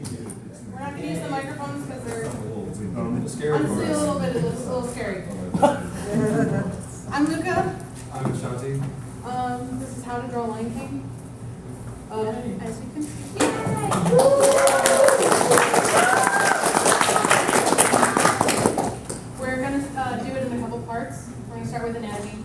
We're not going to use the microphones because they're Scary honestly for us. a little scary. I'm Luca. I'm Myshanti. This is How to Draw Lion King. As you can see. We're going to do it in a couple parts. We're going to start with anatomy,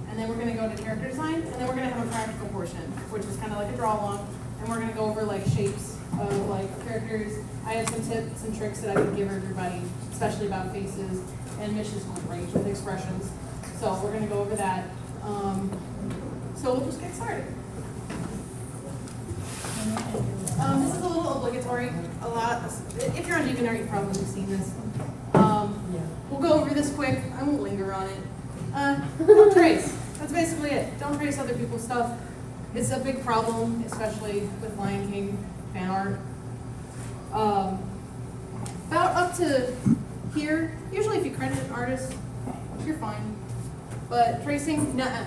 and then we're going to go to character design, and then we're going to have a practical portion, which is kind of like a draw along, and we're going to go over like shapes of like characters. I have some tips and tricks that I would give everybody, especially about faces, and Mish is great with expressions. So we're going to go over that. So we'll just get started. This is a little obligatory. A lot. If you're on DeviantArt, you've probably seen this. We'll go over this quick. I won't linger on it. Don't trace. That's basically it. Don't trace other people's stuff. It's a big problem, especially with Lion King fan art. About up to here, usually if you credit an artist, you're fine. But tracing, nuh-uh.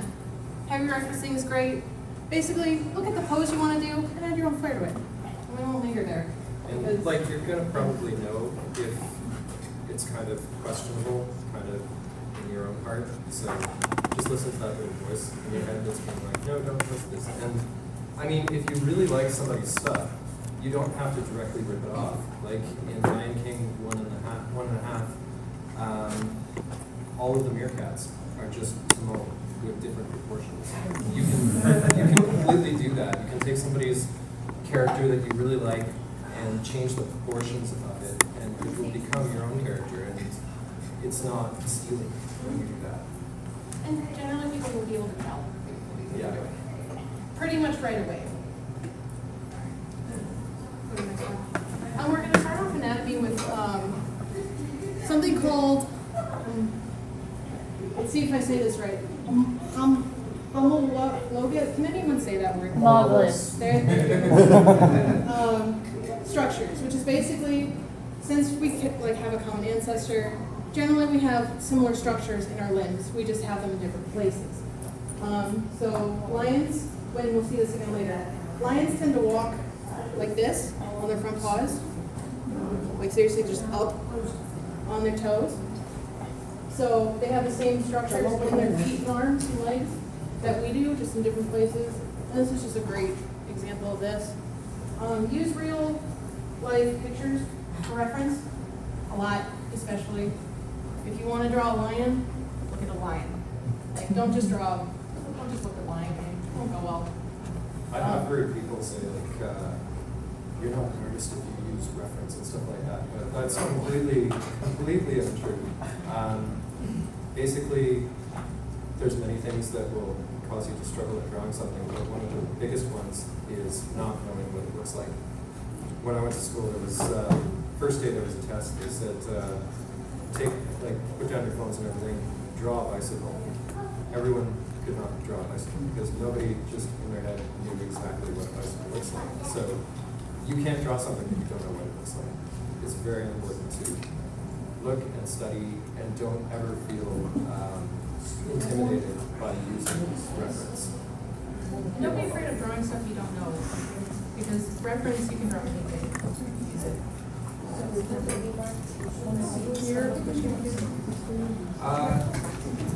Heavy referencing is great. Basically, look at the pose you want to do and add your own flair to it. And we won't linger there. And like you're gonna probably know if it's kind of questionable, kind of in your own heart. So just listen to that little voice in your head that's being like, no, don't listen to this. And I mean, if you really like somebody's stuff, you don't have to directly rip it off. Like in Lion King 1.5, all of the meerkats are just Simone with different proportions. You can completely do that. You can take somebody's character that you really like and change the proportions of it, and it will become your own character, and it's not stealing when you do that. And generally people will be able to tell. Yeah. Pretty much right away. We're going to start off anatomy with something called, let's see if I say this right. Can anyone say that word? Marvelous. Structures, which is basically, since we like have a common ancestor, generally we have similar structures in our limbs. We just have them in different places. So lions, when we'll see this again later, lions tend to walk like this on their front paws, like seriously just up on their toes. So they have the same structures in their feet and arms and legs that we do, just in different places. And this is just a great example of this. Use real life pictures for reference, a lot, especially. If you want to draw a lion, look at a lion. Like, don't just look at Lion King. It won't go well. I've heard people say like, you're not an artist if you use reference and stuff like that, but that's completely untrue. Basically, there's many things that will cause you to struggle at drawing something, but one of the biggest ones is not knowing what it looks like. When I went to school, there was, first day there was a test, they said, put down your phones and everything, draw a bicycle. Everyone could not draw a bicycle because nobody just in their head knew exactly what a bicycle looks like. So you can't draw something if you don't know what it looks like. It's very important to look and study and don't ever feel intimidated by using reference. Don't be afraid of drawing stuff you don't know, because reference you can draw anything. Use it.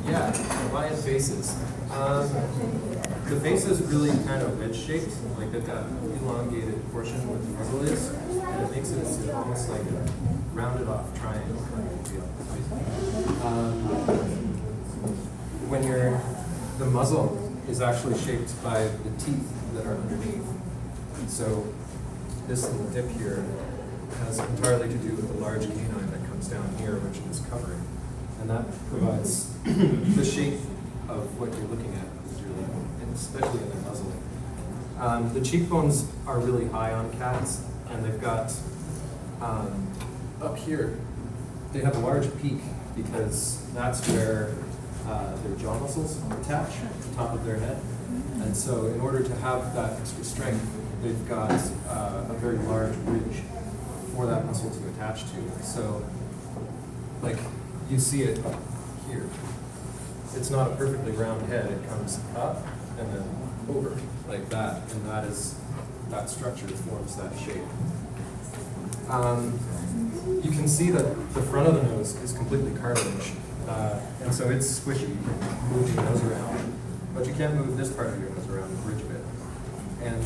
Yeah, lion faces. The face is really kind of wedge-shaped, like they've got an elongated portion where the muzzle is, and it makes it almost like a rounded-off triangle kind of feel. The muzzle is actually shaped by the teeth that are underneath. So this little dip here has entirely to do with the large canine that comes down here, which is covering. And that provides the shape of what you're looking at, and especially in their muzzle. The cheekbones are really high on cats, and they've got, up here, they have a large peak because that's where their jaw muscles attach at the top of their head. And so in order to have that extra strength, they've got a very large ridge for that muscle to attach to. So, like, you see it here. It's not a perfectly round head. It comes up and then over like that, and that structure forms that shape. You can see that the front of the nose is completely cartilage, and so it's squishy. You can move your nose around, but you can't move this part of your nose around, the bridge of it. And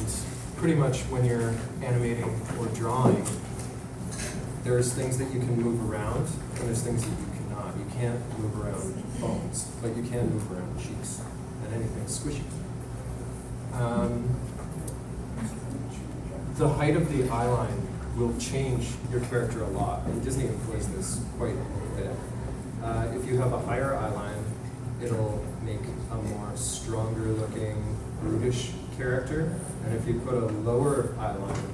pretty much when you're animating or drawing, there's things that you can move around, and there's things that you cannot. You can't move around bones, but you can move around cheeks and anything squishy. The height of the eye line will change your character a lot, and Disney employs this quite a bit. If you have a higher eye line, it'll make a more stronger looking, brutish character, and if you put a lower eye line,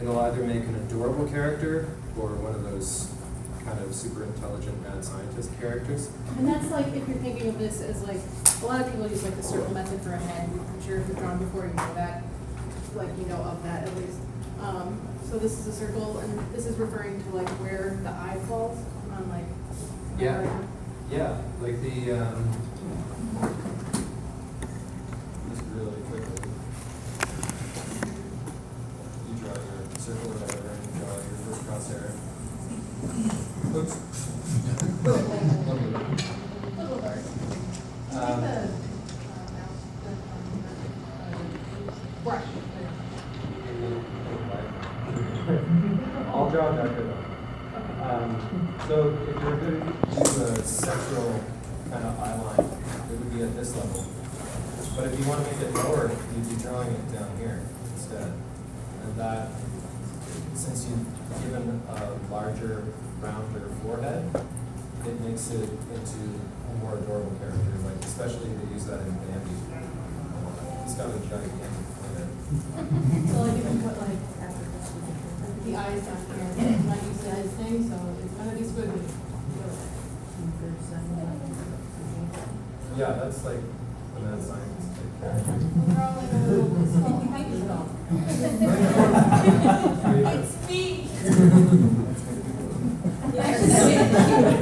it'll either make an adorable character or one of those kind of super intelligent mad scientist characters. And that's like, if you're thinking of this as like, a lot of people use like the circle method for a head. I'm sure if you've drawn before, you know that, like you know of that at least. So this is a circle, and this is referring to like where the eye falls on like. Yeah, yeah, like the, just really quickly. You draw your circle or whatever, and you draw your first crosshair. Oops. Little dark. Brush. I'll draw darker though. So if you're going to do a central kind of eye line, it would be at this level. But if you want to make it lower, you'd be drawing it down here instead. And that, since you've given a larger, rounder forehead, it makes it into a more adorable character. Like especially they use that in Bambi. He's got a gigantic forehead. So like you can put like the eyes down here, I'm not used to his thing, so it's gonna be squiggly. Yeah, that's like a mad scientist type character. It's me.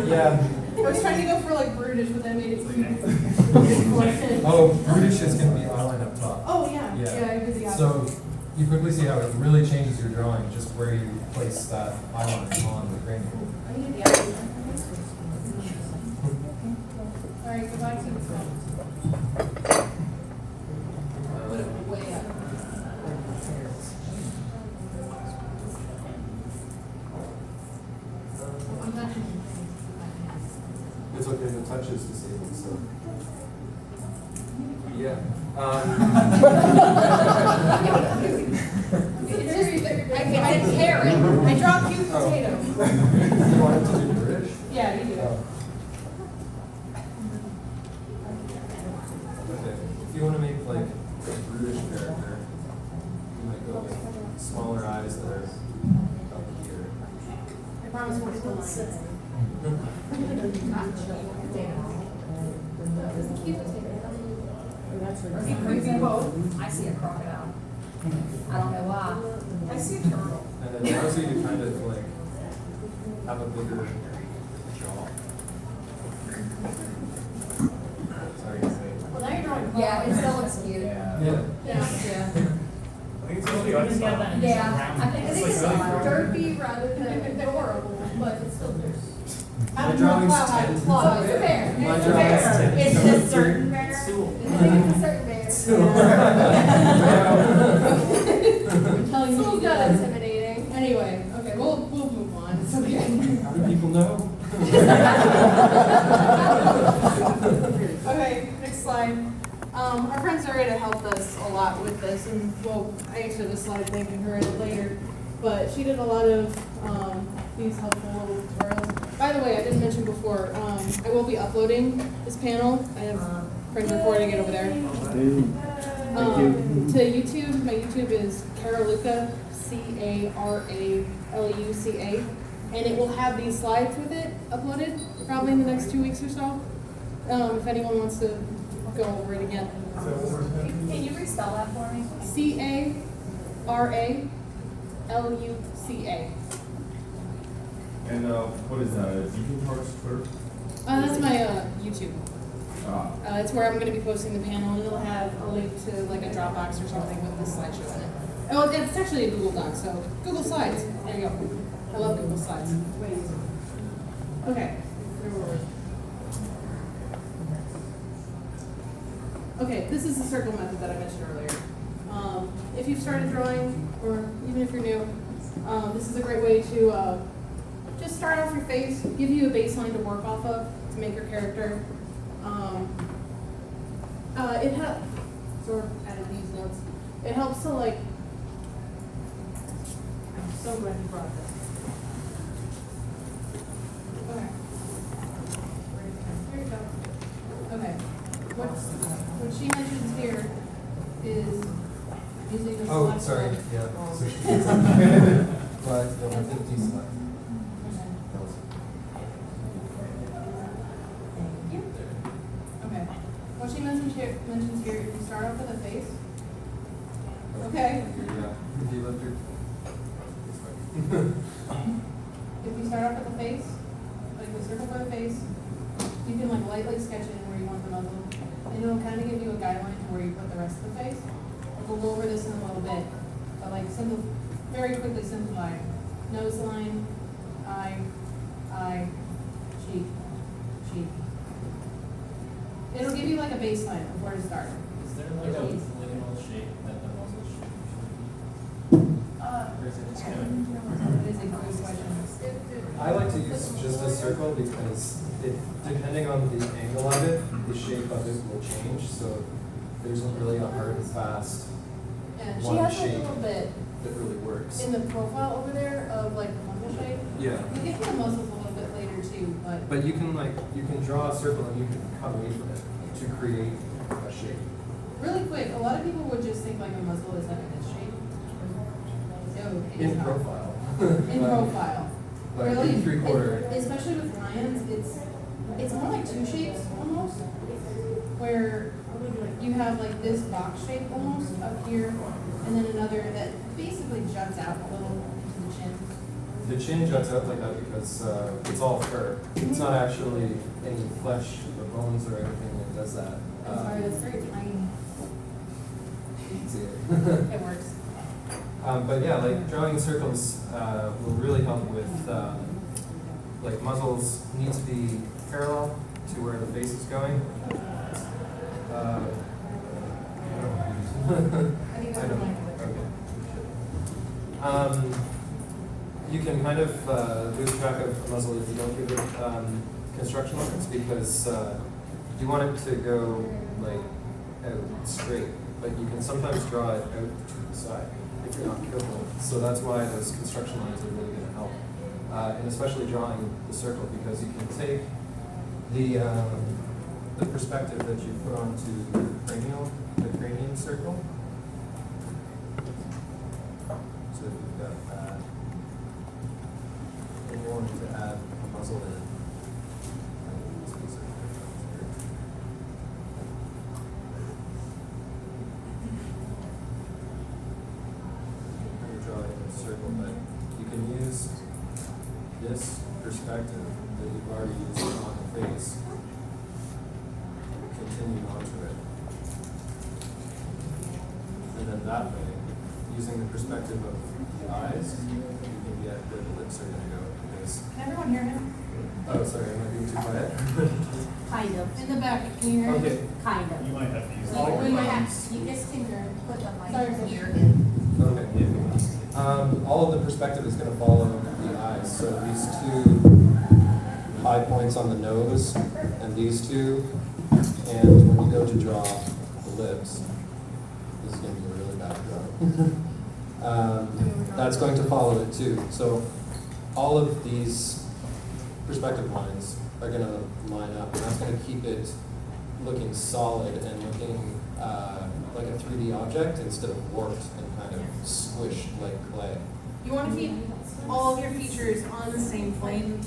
Yeah. I was trying to go for like brutish, but that made it cute. Oh, brutish is going to be eyeline up top. Oh, yeah. Yeah. Yeah, I did the So you quickly see how it really changes your drawing, just where you place that eyeline on the cranium. I did the opposite. All right, goodbye to the front. Way up. It's okay, the touch is disabled, so. Yeah. I carrot. I draw cute potato. You want it to be British? Yeah, you do. Oh. Okay, if you want to make like a brutish character, you might go with smaller eyes that are up here. I promise we'll still line. Cute potato. I see a crocodile. I don't know why. I see a turtle. And then also you kind of like have a bigger jaw. Sorry to say. Well, now you're drawing. Yeah, it still looks cute. Yeah. Yeah. Yeah. I think it's really unstyled. Yeah, I think it's It's like style. Derpy rather than adorable, but it's still there. My drawing's So it's a bear. My It's a drawing's bear. 10. It's a certain bear. It's a certain bear. I'm telling you, Still you good. intimidating. Anyway, okay, we'll move on. It's okay. How do people know? Okay, next slide. Our friend Zorayda helped us a lot with this, and well, I actually have a slide thanking her later. But she did a lot of these helpful little tutorials. By the way, I didn't mention before, I will be uploading this panel. I have friends recording it over there. To YouTube, my YouTube is Luca, Caraluca, and it will have these slides with it uploaded probably in the next 2 weeks or so. If anyone wants to go over it again. Can you respell that for me? Caraluca. And what is that? YouTube or Twitter? That's my YouTube. Ah. It's where I'm going to be posting the panel, and it'll have a link to like a Dropbox or something with this slideshow in it. Oh, it's actually a Google Doc, so Google Slides. There you go. I love Google Slides. Way easier. Okay, where were we? Okay, this is the circle method that I mentioned earlier. If you've started drawing, or even if you're new, this is a great way to just start off your face, give you a baseline to work off of to make your character. It helps, sort of added these notes. It helps to like, I'm so glad you brought this. Okay. Here you go. Okay. What she mentions here is using the Oh, select sorry, mode. yeah. So she gets but the 150 select. Thank you. Okay. What she mentions here, if you start off with a face. Okay. Yeah. If you lift your. If you start off with a face, like the circle for the face, you can like lightly sketch in where you want the muzzle. And it'll kind of give you a guideline to where you put the rest of the face. We'll go over this in a little bit, but like very quickly simplify. Nose line, eye, cheek, cheek. It'll give you like a baseline of where to start. Is there like a polygonal shape that the muzzle should be? Or is it just kind of? That is a good question. I like to use just a circle because depending on the angle of it, the shape of it will change. So there isn't really a hard and fast And she one has a shape little bit that really works. in the profile over there of like the muzzle shape. Yeah. You get to the muzzles a little bit later too, but But you can draw a circle and you can cut away from it to create a shape. really quick, a lot of people would just think like a muzzle is like a this shape. No, it is In not. profile. In profile. Like Really, in 3/4. especially with lions, it's more like two shapes almost, where you have like this box shape almost up here, and then another that basically juts out a little into the chin. The chin juts out like that because it's all fur. It's not actually any flesh or bones or anything that does that. I'm sorry, that's very tiny. You can see it. It works. But yeah, like drawing circles will really help with, like muzzles need to be parallel to where the face is going. I think I that's don't, fine. okay. You can kind of lose track of a muzzle if you don't give it construction limits because you want it to go like out straight, but you can sometimes draw it out to the side if you're not careful. So that's why those construction lines are really going to help, and especially drawing the circle because you can take the perspective that you put onto the cranium circle. So if you've got that, and you want to add a muzzle in. Circle, but you can use this perspective that you've already used on the face, continue onto it. And then that way, using the perspective of the eyes, you can get where the lips are going to go. Because, Can everyone hear him? oh, sorry, am I being too quiet? Kind of. In the back, can you hear him? Okay. Kind of. You might have to use Oh, all we your might have- buttons. You just can put the Sorry, mic sir. here. Okay. All of the perspective is going to follow the eyes. So these two high points on the nose and these two. And when you go to draw the lips, this is going to be a really bad drawing. That's going to follow it too. So all of these perspective lines are going to line up, and that's going to keep it looking solid and looking like a 3D object instead of warped and kind of squished like clay. You want to keep all of your features on the same plane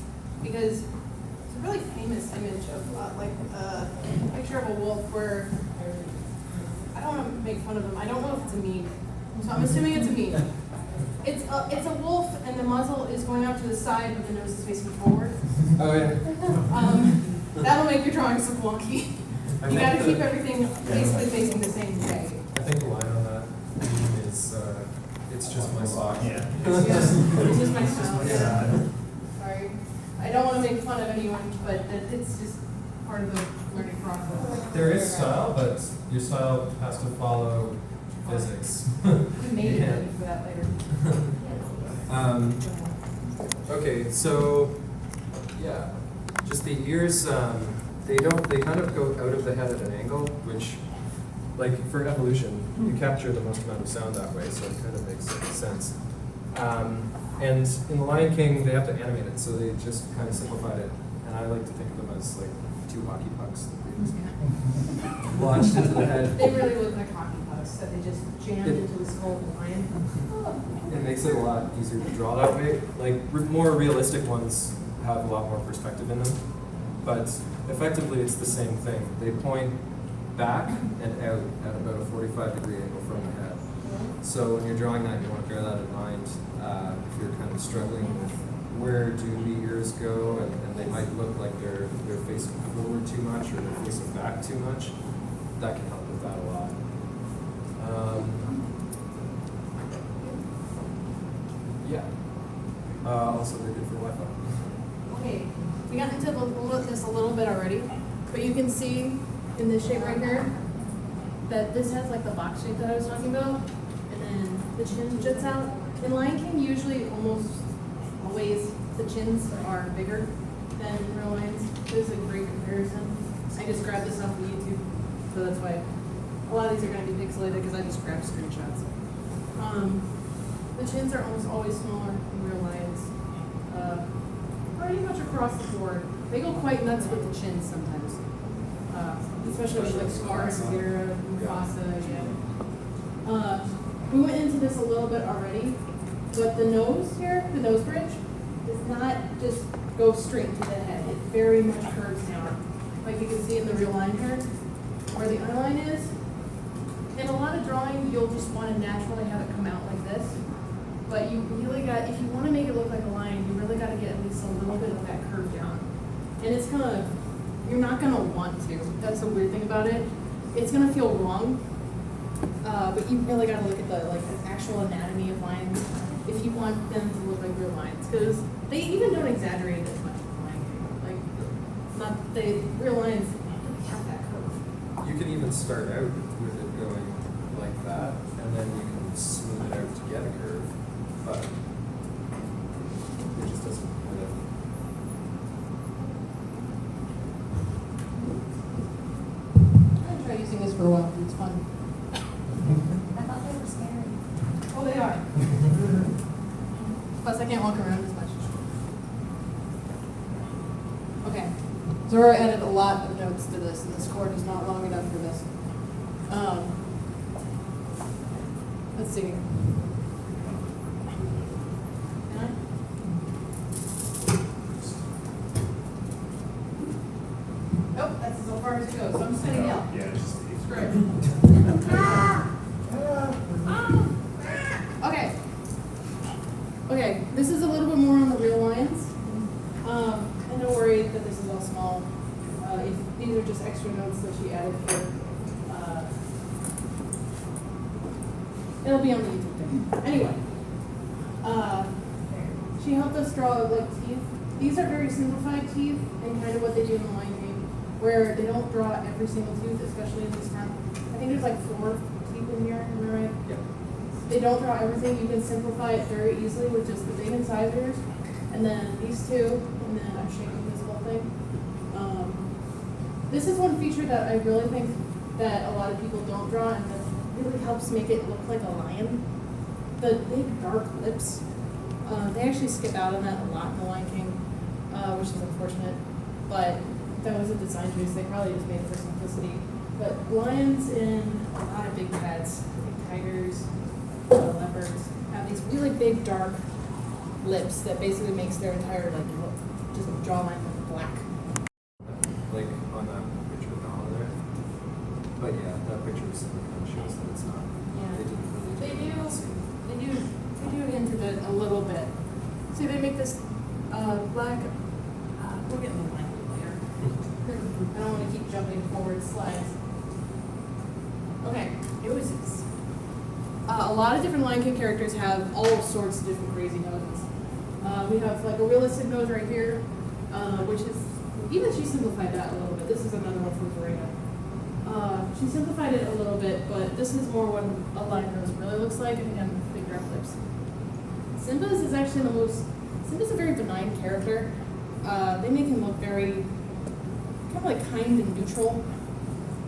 because it's a really famous image of like a picture of a wolf where I don't want to make fun of him. I don't know if it's a meme, so I'm assuming it's a meme. It's a wolf and the muzzle is going out to the side, but the nose is facing forward. Oh yeah. That'll make your drawings look wonky. I You think got to the- keep everything basically facing the same way. I think the line on that is It's just my sock. Yeah. It's just my style, yeah. Sorry. I don't want to make fun of anyone, but it's just part of the learning process. There is style, but your style has to follow physics. We made it Yeah. ready for that later. Okay, so, yeah, just the ears, they kind of go out of the head at an angle, which, like, for evolution, you capture the most amount of sound that way, so it kind of makes sense. And in The Lion King, they have to animate it, so they just kind of simplified it, and I like to think of them as like two hockey pucks that they just launched into the head. They really look like hockey pucks that they just jammed It- into the skull of the lion. It makes it a lot easier to draw that way. Like, more realistic ones have a lot more perspective in them, but effectively it's the same thing. They point back and out at about a 45-degree angle from the head. So when you're drawing that, you want to bear that in mind if you're kind of struggling with where do the ears go, and they might look like they're facing forward too much or they're facing back too much. That can help with that a lot. Yeah. Also, they're good for Wi-Fi. Okay, we got into this a little bit already, but you can see in this shape right here that this has like the box shape that I was talking about, and then the chin juts out. In Lion King, usually almost always the chins are bigger than real lions. This is a great comparison. I just grabbed this off of YouTube, so that's why a lot of these are going to be pixelated because I just grabbed screenshots. The chins are almost always smaller in real lions. Pretty much across the board. They go quite nuts with the chins sometimes. Especially with like Scar, Zira, Mufasa, yeah. We went into this a little bit already, but the nose here, the nose bridge, does not just go straight to the head. It very much curves down. Like you can see in the real line here, where the eye line is. In a lot of drawing, you'll just want to naturally have it come out like this. But you really got, if you want to make it look like a lion, you really got to get at least a little bit of that curve down. And it's gonna, you're not gonna want to. That's the weird thing about it. It's gonna feel wrong, but you really got to look at the actual anatomy of lions if you want them to look like real lions, because they even don't exaggerate it as much as Lion King. Like, not they real lions really have that curve. You can even start out with it going like that, and then you can smooth it out to get a curve, but it just doesn't kind of. I'm gonna try using this for a while. It's fun. I thought they were scary. Oh, they are. Plus, I can't walk around as much. Okay. Zora added a lot of notes to this, and this cord is not long enough for this. Let's see. Can I? Nope, that's as far as it goes, so I'm just gonna yell. Yeah, it's just. It's great. Okay. Okay, this is a little bit more on the real lions. And don't worry that this is all small. If these are just extra notes that she added here. It'll be on the YouTube thing. Anyway. She helped us draw like teeth. These are very simplified teeth and kind of what they do in the Lion King, where they don't draw every single tooth, especially in this front. I think there's like 4 teeth in here, am I right? Yep. They don't draw everything. You can simplify it very easily with just the big incisors, and then these two, and then I'm shaking this whole thing. This is one feature that I really think that a lot of people don't draw, and that really helps make it look like a lion. The big dark lips. They actually skip out on that a lot in The Lion King, which is unfortunate, but that was a design choice. They probably just made it for simplicity. But lions and a lot of big pets, like tigers, leopards, have these really big dark lips that basically makes their entire like look, just jawline look black. Like on that picture of Nala there. But yeah, that picture of Simba kind of shows that it's not. Yeah. They didn't really They do do. that scene. They do hint at it a little bit. See, they make this black. We'll get in the line later. I don't want to keep jumping forward slides. Okay, here was this. A lot of different Lion King characters have all sorts of different crazy noses. We have like a realistic nose right here, which is, even she simplified that a little bit. This is another one from Zorayda. She simplified it a little bit, but this is more what a lion nose really looks like, and again, big round lips. Simba's is actually Simba's a very benign character. They make him look very, kind of like kind and neutral.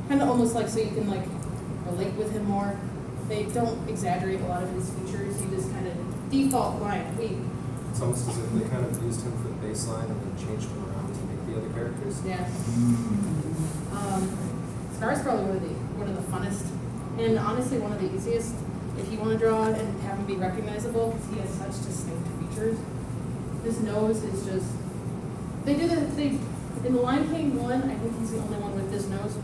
Kind of almost like so you can like relate with him more. They don't exaggerate a lot of his features. You just kind of default lion. It's almost as if they kind of used him for the baseline and then changed him around to make the other characters. Yeah. Scar's probably one of the funnest, and honestly one of the easiest. If you want to draw and have him be recognizable, because he has such distinct features. His nose is just. In the Lion King 1, I think he's the only one with this nose.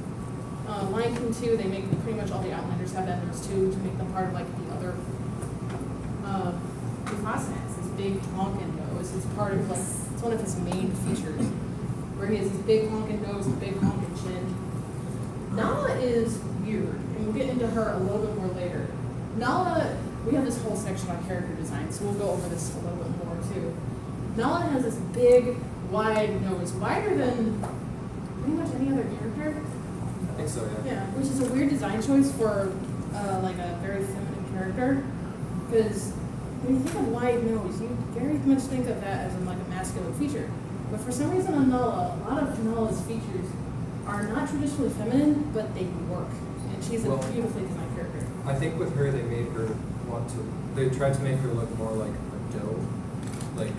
Lion King 2, they make pretty much all the Outlanders have that nose too, to make them part of like the other. Mufasa has this big honking nose. It's part of like, it's one of his main features, where he has this big honking nose and big honking chin. Nala is weird, and we'll get into her a little bit more later. Nala, we have this whole section on character design, so we'll go over this a little bit more too. Nala has this big, wide nose, wider than pretty much any other character. I think so, yeah. Yeah, which is a weird design choice for like a very feminine character, because when you think of wide nose, you very much think of that as like a masculine feature. But for some reason on Nala, a lot of Nala's features are not traditionally feminine, but they work, and she's a beautifully designed character. I think with her, they made her they tried to make her look more like a doe. Like,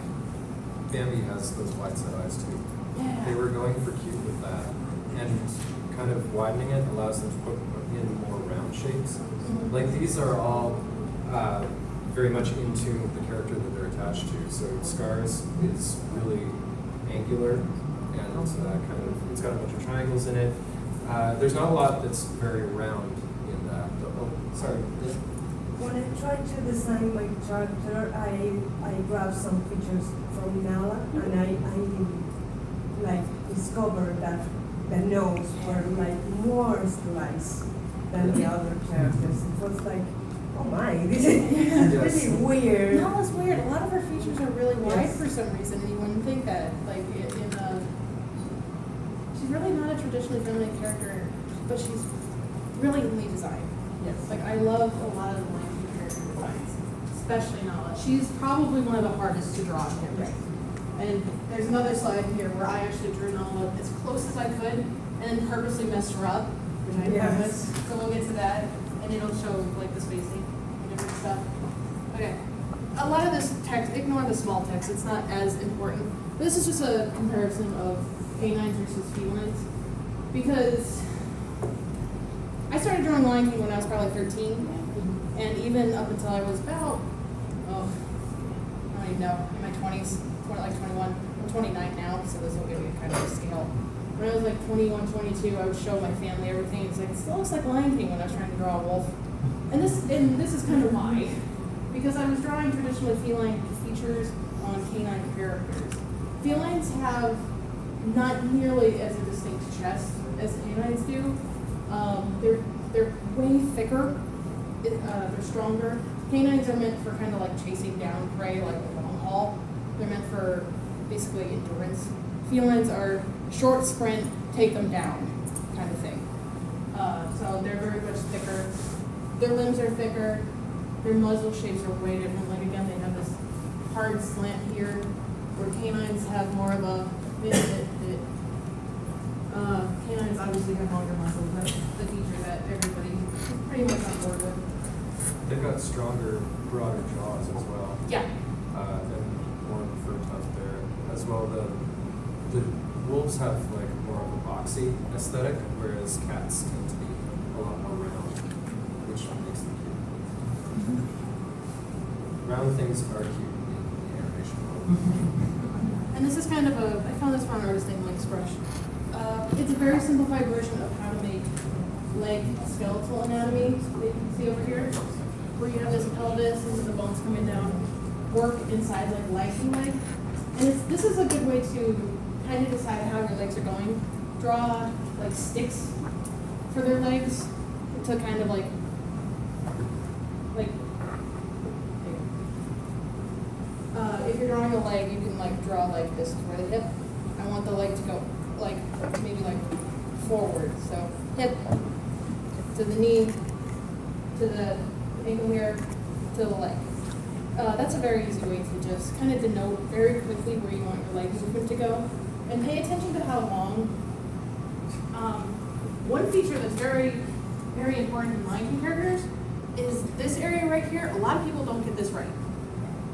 Bambi has those wide set eyes too. Yeah. They were going for cute with that, and kind of widening it allows them to put in more round shapes. Mhm. Like, these are all very much in tune with the character that they're attached to. So Scar's is really angular, and it's got a bunch of triangles in it. There's not a lot that's very round in that. Oh, sorry. When I tried to design my character, I grabbed some features from Nala, and I like discovered that the nose were like more sliced than the other characters. It was like, oh my, this is really weird. Nala's weird. A lot of her features are really wide Yes. for some reason, and you wouldn't think that. Like she's really not a traditionally feminine character, but she's brilliantly designed. Yes. Like I love a lot of the Lion King character designs, especially Nala. She's probably one of the hardest to draw in here. And there's another slide here where I actually drew Nala as close as I could, and then purposely messed her up, which I Yes. promise. So we'll get to that, and it'll show like the spacing and different stuff. Okay. A lot of this text, ignore the small text, it's not as important. This is just a comparison of canines versus felines, because I started drawing Lion King when I was probably 13, and even up until I was about, I don't even know, in my 20s, like 21. I'm 29 now, so this will give you kind of a scale. When I was like 21, 22, I would show my family everything. It's like, it still looks like Lion King when I was trying to draw a wolf. And this is kind of why. Because I was drawing traditionally feline features on canine characters. Felines have not nearly as a distinct chest as canines do. They're way thicker. They're stronger. Canines are meant for kind of like chasing down prey, like a long haul. They're meant for basically endurance. Felines are short sprint, take them down kind of thing. So they're very much thicker. Their limbs are thicker. Their muzzle shapes are way different. Like again, they have this hard slant here, where canines have more of a canines obviously have longer muscles. That's the feature that everybody is pretty much on board with. They've got stronger, broader jaws as well. Yeah. And more of a firm tough there. As well, the wolves have like more of a boxy aesthetic, whereas cats tend to be a lot more round, which makes them cute. Round things are cute in the animation world. And this is kind of I found this from an artist named Mike Brush. It's a very simplified version of how to make leg skeletal anatomy that you can see over here, where you have this pelvis and the bones coming down, work inside like legs and leg. And this is a good way to kind of decide how your legs are going. Draw like sticks for their legs to kind of like if you're drawing a leg, you can like draw like this for the hip. I want the leg to go like maybe like forward. So hip to the knee, to the ankle here, to the leg. That's a very easy way to just kind of denote very quickly where you want your leg movement to go. And pay attention to how long. One feature that's very, very important in Lion King characters is this area right here. A lot of people don't get this right.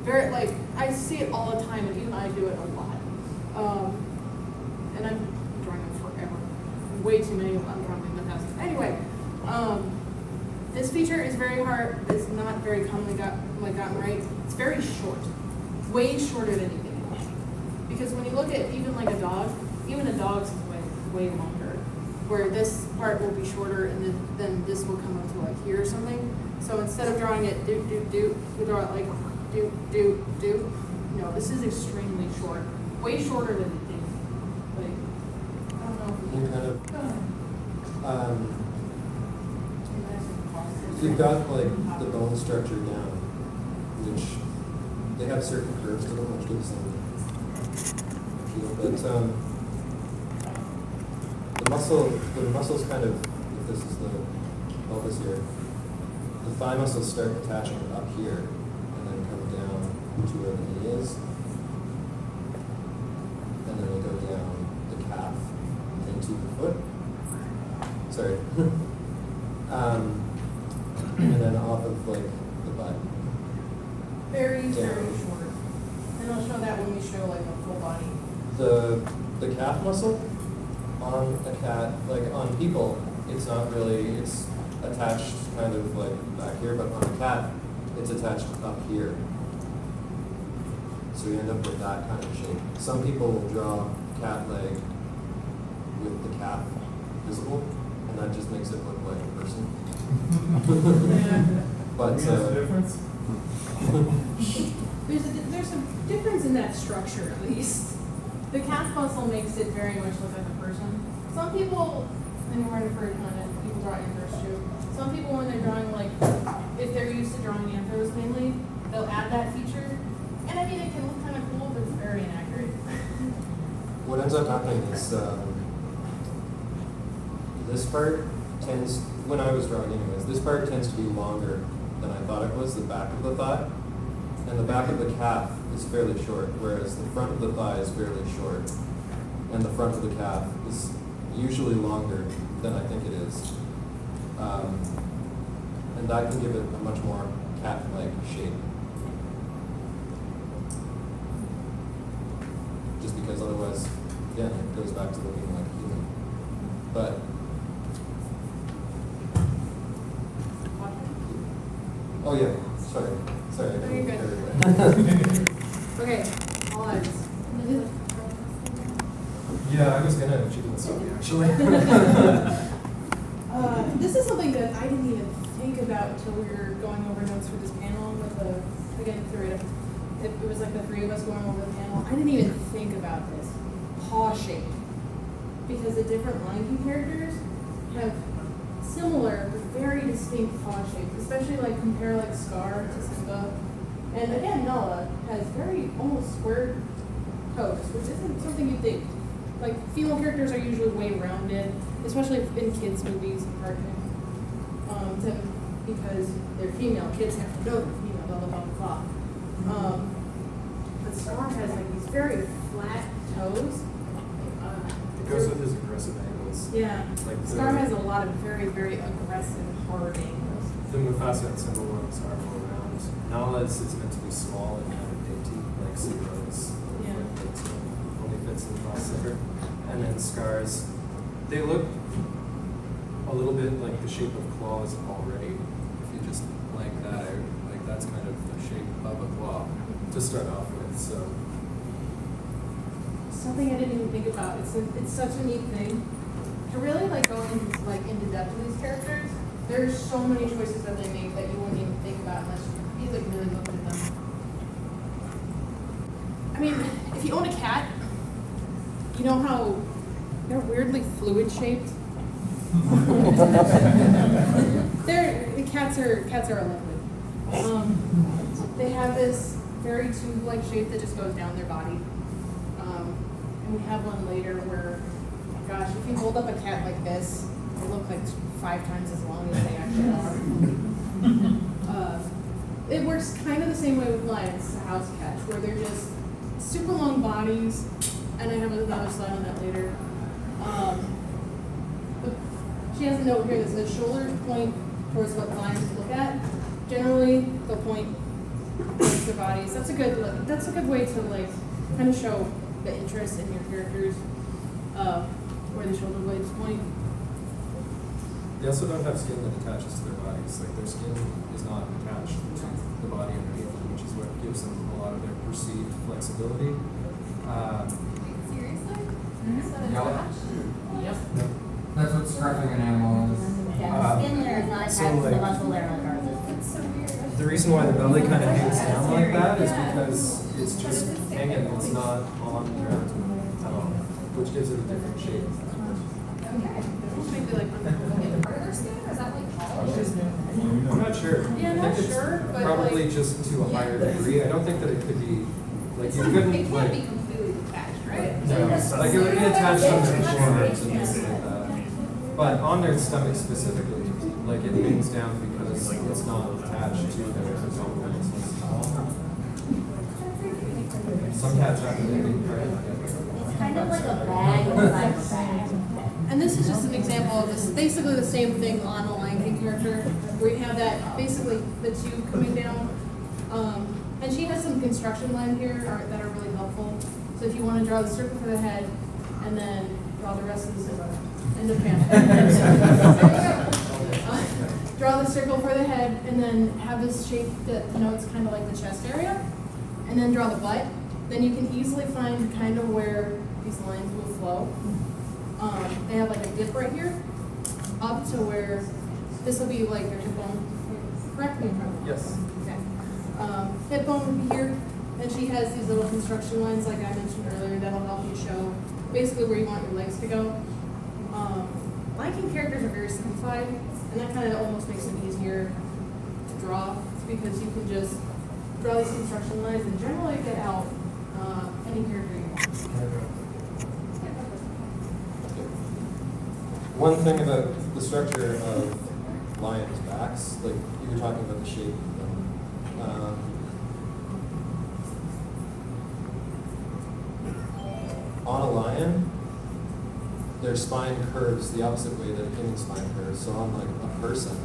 Very, like, I see it all the time, and even I do it a lot. And I'm drawing them forever. Way too many. I'm drawing them in the past. Anyway, this feature is very hard. It's not very commonly gotten right. It's very short, way shorter than anything else. Because when you look at even like a dog, even a dog's is way longer. Where this part will be shorter, and then this will come up to like here or something. So instead of drawing it do, we draw it like do. No, this is extremely short, way shorter than you think. Like, I don't know. You kind of, you've got like the bone structure down, which they have certain curves to them, which gives them feel. But the muscles kind of, if this is the pelvis here, the thigh muscles start attaching up here and then come down to where the knee is. And then they go down the calf into the foot. Sorry. And then off of like the butt. Very, very Down. short. And I'll show that when we show like a full body. The calf muscle on a cat, like on people, it's not really, it's attached kind of like back here, but on a cat, it's attached up here. So you end up with that kind of shape. Some people will draw cat leg with the calf visible, and that just makes it look like a person. But What's the difference? There's some difference in that structure at least. The calf muscle makes it very much look like a person. Some people, and we're in for a minute, people draw anthros too. Some people when they're drawing like, if they're used to drawing anthros mainly, they'll add that feature. And I mean, it can look kind of cool, but it's very inaccurate. what ends up happening is this part tends, when I was drawing anyways, this part tends to be longer than I thought it was, the back of the thigh. And the back of the calf is fairly short, whereas the front of the thigh is fairly short. And the front of the calf is usually longer than I think it is. And that can give it a much more cat-like shape. Just because otherwise, again, it goes back to looking like a human. But oh yeah, sorry. I No, you're didn't- Okay, all eyes. Yeah, I was gonna chicken stop you actually. This is something that I didn't even think about until we were going over notes for this panel with again, Zorayda. It was like the three of us going over the panel. I didn't even think about this. Paw shape. Because the different Lion King characters have similar but very distinct paw shapes, especially like compare like Scar to Simba. And again, Nala has very almost square toes, which isn't something you'd think. Like female characters are usually way rounded, especially in kids' movies and cartoons. Because they're female, kids have to know they're female, blah blah blah blah. But Scar has like these very flat toes. It goes with his aggressive angles. Yeah. Like Scar has a lot of very, very aggressive, hard angles. The Mufasa and Simba ones are more round. Nala's is meant to be small and kind of dainty, like Simba's. Yeah. Only fits in the crossover. And then Scar's, they look a little bit like the shape of claws already. If you just blank that out, like that's kind of the shape of a claw to start off with. So Something I didn't even think about. It's such a neat thing to really like go into depth with these characters. There's so many choices that they make that you wouldn't even think about unless you like really looked at them. I mean, if you own a cat, you know how they're weirdly fluid shaped. Cats are a liquid. They have this very tube-like shape that just goes down their body. And we have one later where, gosh, if you hold up a cat like this, they look like 5 times as long as they actually are. It works kind of the same way with lions, a house cat, where they're just super long bodies, and I have another slide on that later. But she has a note here that says shoulders point towards what lions look at. Generally, they'll point towards their bodies. That's a good way to like kind of show the interest in your characters, where the shoulder blades point. They also don't have skin that attaches to their bodies. Like their skin is not attached to the body underneath them, which is what gives them a lot of their perceived flexibility. Seriously? Is that a Yep. trash? Yep. That's what scruffing an animal is. Yeah, the skin layer is not So, attached to the like- muscle layer like ours is. That's so weird. The reason why the belly kind of hangs down like that is because it's just hanging, it's not on there at all, which gives it a different shape. Okay. Maybe like Part of their skin, or is that like polished? I'm not sure. Yeah, I not think it's sure, but, probably like- just to a higher degree. I don't think that it could be, like, you It couldn't, can't like, be completely detached, right? no, like, it would be attached on their forearms and things like that. But on their stomach specifically, like, it hangs down because it's not attached to their abdominals. Some cats have to be right. It's kind of like a bag inside a bag. And this is just an example of this, basically the same thing on a Lion King character, where you have that, basically the tube coming down. And she has some construction lines here that are really helpful. So if you want to draw the circle for the head, and then draw the rest of the circle, end of panel. Draw the circle for the head, and then have this shape that denotes kind of like the chest area, and then draw the butt. Then you can easily find kind of where these lines will flow. They have like a dip right here, up to where this will be like their hip bone. Correct me if I'm wrong. Yes. Okay. Hip bone would be here, and she has these little construction lines, like I mentioned earlier, that'll help you show basically where you want your legs to go. Lion King characters are very simplified, and that kind of almost makes it easier to draw, because you can just draw these construction lines and generally get out any character you want. One thing about the structure of lions' backs, like you were talking about the shape of them. On a lion, their spine curves the opposite way that a human spine curves. So on like a person,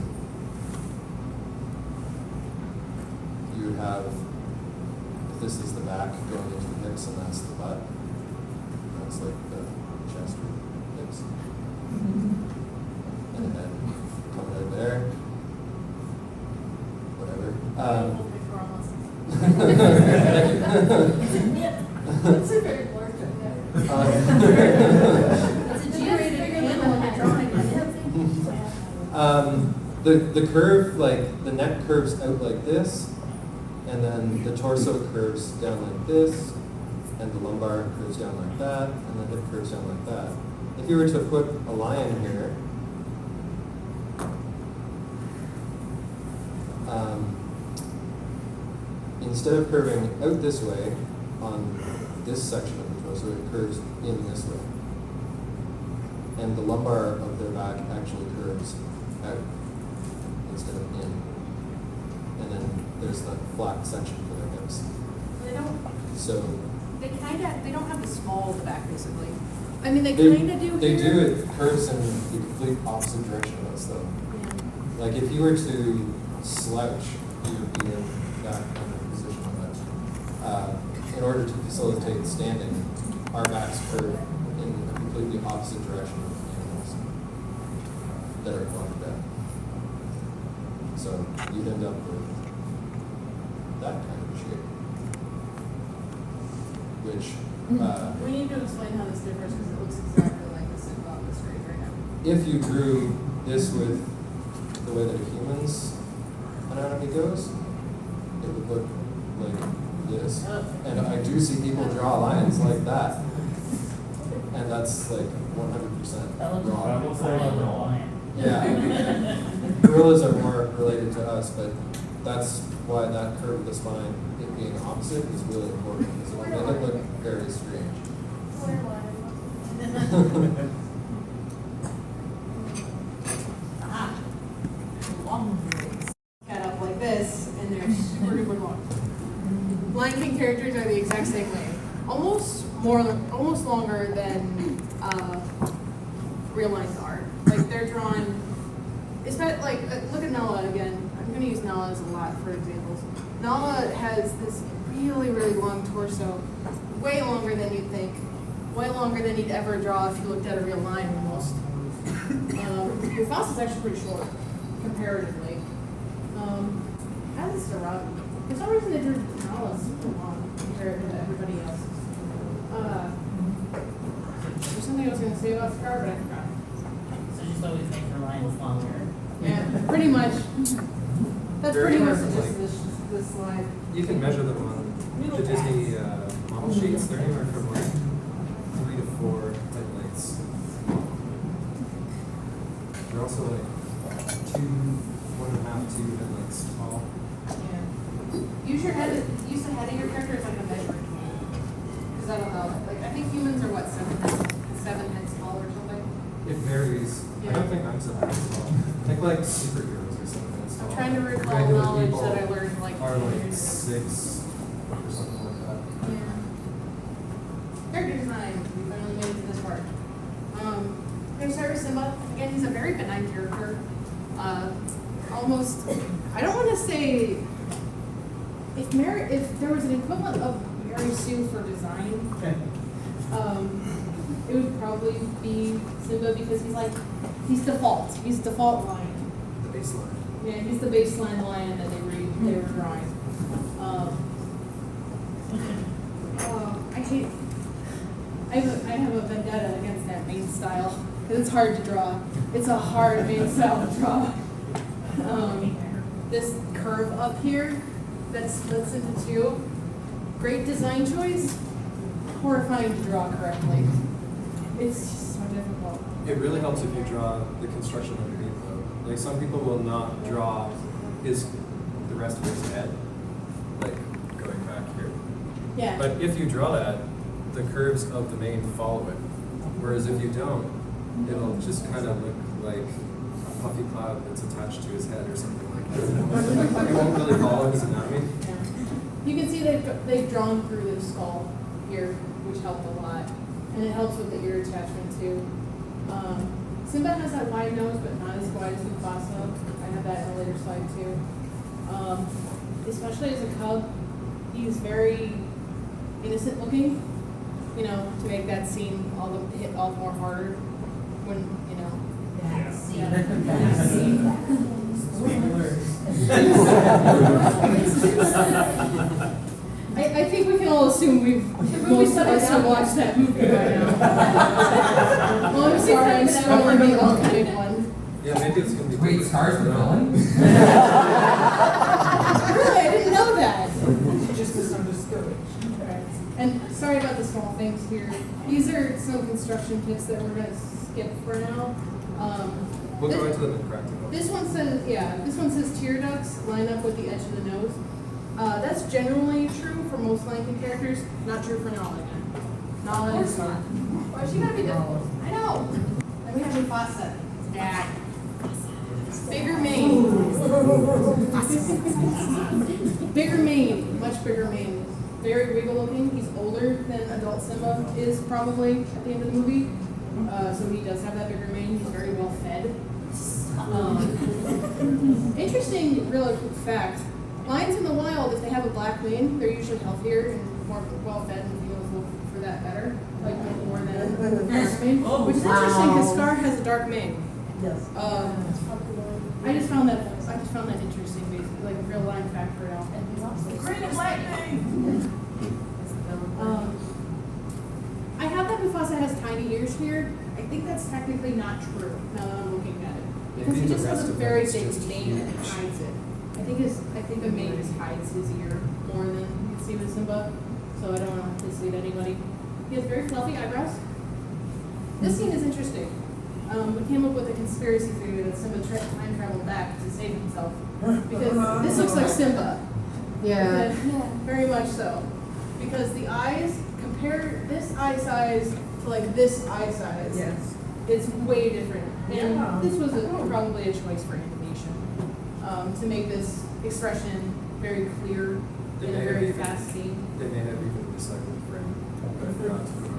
you would have, this is the back going into the hips, and that's the butt. That's like the chest or hips. And then coming out there, whatever. It's a very blurred thing It's a G-rated panel when you're drawing. The curve, like the neck curves out like this, and then the torso curves down like this, and the lumbar curves down like that, and the hip curves down like that. If you were to put a lion here, instead of curving out this way on this section of the torso, it curves in this way. And the lumbar of their back actually curves out instead of in. And then there's the flat section for their hips. They don't. So They don't have the small of the back, basically. I mean, they they, kind of do. they here. do, it curves in the complete opposite direction of us though. Yeah. Like if you were to slouch, you would be in that kind of position. But in order to facilitate standing, our backs curve in a completely opposite direction of animals that are going to bed. So you'd end up with that kind of shape. Which, We need to explain how this differs, because it looks exactly like this on the screen right now. if you drew this with the way that a human's anatomy goes, it would look like this. And I do see people draw lions like that. And that's like 100% That looks wrong. almost like a lion. Yeah. Gorillas are more related to us, but that's why that curve of the spine, it being opposite, is really important, because it'll make it look very strange. Cut up like this, and they're super duper long. Lion King characters are the exact same way. Almost longer than real lions are. Like they're drawn, especially like look at Nala again. I'm gonna use Nala as a lot for examples. Nala has this really, really long torso, way longer than you'd think, way longer than you'd ever draw if you looked at a real lion almost. Mufasa's actually pretty short, comparatively. As is Zorayda. For some reason they drew Nala super long compared to everybody else. There's something I was going to say about Scar, but I forgot. So just always make the lines longer. Yeah, pretty much. That's They're pretty much anywhere just from, this slide. You can measure them on the Disney model sheets. They're anywhere from like 3 to 4 head lengths. They're also like 1.5 to 2 head lengths tall. Yeah. Use the head of your character as like a measuring tool. Because that'll help. Like I think humans are what, 7 heads tall or something? It varies. Yeah. I don't think I'm 7 heads tall. I think like superheroes are 7 heads tall. I'm trying to recall Regular knowledge people that I learned like are 20 like years 6 ago. or something like that. Yeah. Character design. We finally made it to this part. There's Cyrus Simba. Again, he's a very benign character. Almost, I don't want to say, if there was an equivalent of Mary Sue for design, it would probably be Simba because he's default. He's default lion. The baseline. Yeah, he's the baseline lion that they were drawing. I have a vendetta against that main style because it's hard to draw. It's a hard main style to draw. This curve up here that splits into two, great design choice, horrifying to draw correctly. It's just so difficult. It really helps if you draw the construction underneath though. Like some people will not draw the rest of his head, like going back here. Yeah. But if you draw that, the curves of the mane follow it. Whereas if you don't, it'll just kind of look like a puffy cloud that's attached to his head or something like that. It won't really follow his anatomy. Yeah. You can see they've drawn through the skull here, which helped a lot. And it helps with the ear attachment too. Simba has that wide nose, but not as wide as Mufasa. I have that in a later slide too. Especially as a cub, he's very innocent looking, you know, to make that scene hit all the more harder when, you know. I think we can all assume most of us have watched that movie by now. Well, I'm sorry, I'm scrolling the big one. Yeah, maybe it's going to be. Wait, Scar's the villain? Really, I didn't know that. Just misunderstood. And sorry about the small things here. These are some construction tips that we're going to skip for now. We'll go into them in practical. This one says tear ducts line up with the edge of the nose. That's generally true for most Lion King characters, not true for Nala again. Nala is not. Or she gotta be difficult. I know. Then we have Mufasa. Dad. Bigger mane. Bigger mane, much bigger mane. Very regal looking. He's older than adult Simba is probably at the end of the movie. So he does have that bigger mane. He's very well fed. Interesting, real quick fact. Lions in the wild, if they have a black mane, they're usually healthier and more well fed, and females look for that better, like more than a dark mane. Which is interesting because Scar has a dark mane. Yes. I just found that interesting, basically, like a real lion fact for now. Green and black mane. I have that Mufasa has tiny ears here. I think that's technically not true now that I'm looking at it. Because Maybe he the just has rest a of very it is big just mane that huge. hides it. I think the mane just hides his ear more than you can see with Simba. So I don't want to mislead anybody. He has very fluffy eyebrows. This scene is interesting. we came up with a conspiracy theory that Simba time traveled back to save himself. Because this looks like Simba. Yeah. Very much so. Because the eyes, compare this eye size to like this eye size. Yes. It's way different. And Yeah. this was probably a choice for animation. To make this expression very clear They in a may have very even- fast scene. They may have even recycled the frame, but I forgot to put it on.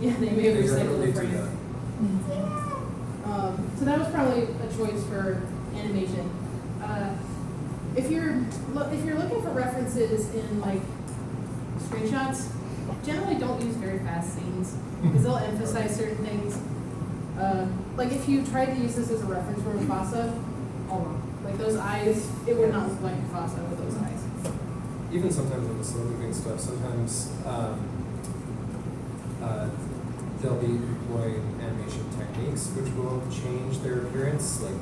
Yeah, they may have They recycled definitely the do frame. that. So that was probably a choice for animation. If you're looking for references in like screenshots, generally don't use very fast scenes because they'll emphasize certain things. Like if you tried to use this as a reference for Mufasa, all wrong. Like those eyes, it would not look like Mufasa with those eyes. Even sometimes with the slow moving stuff, sometimes they'll be employing animation techniques which will change their appearance. Like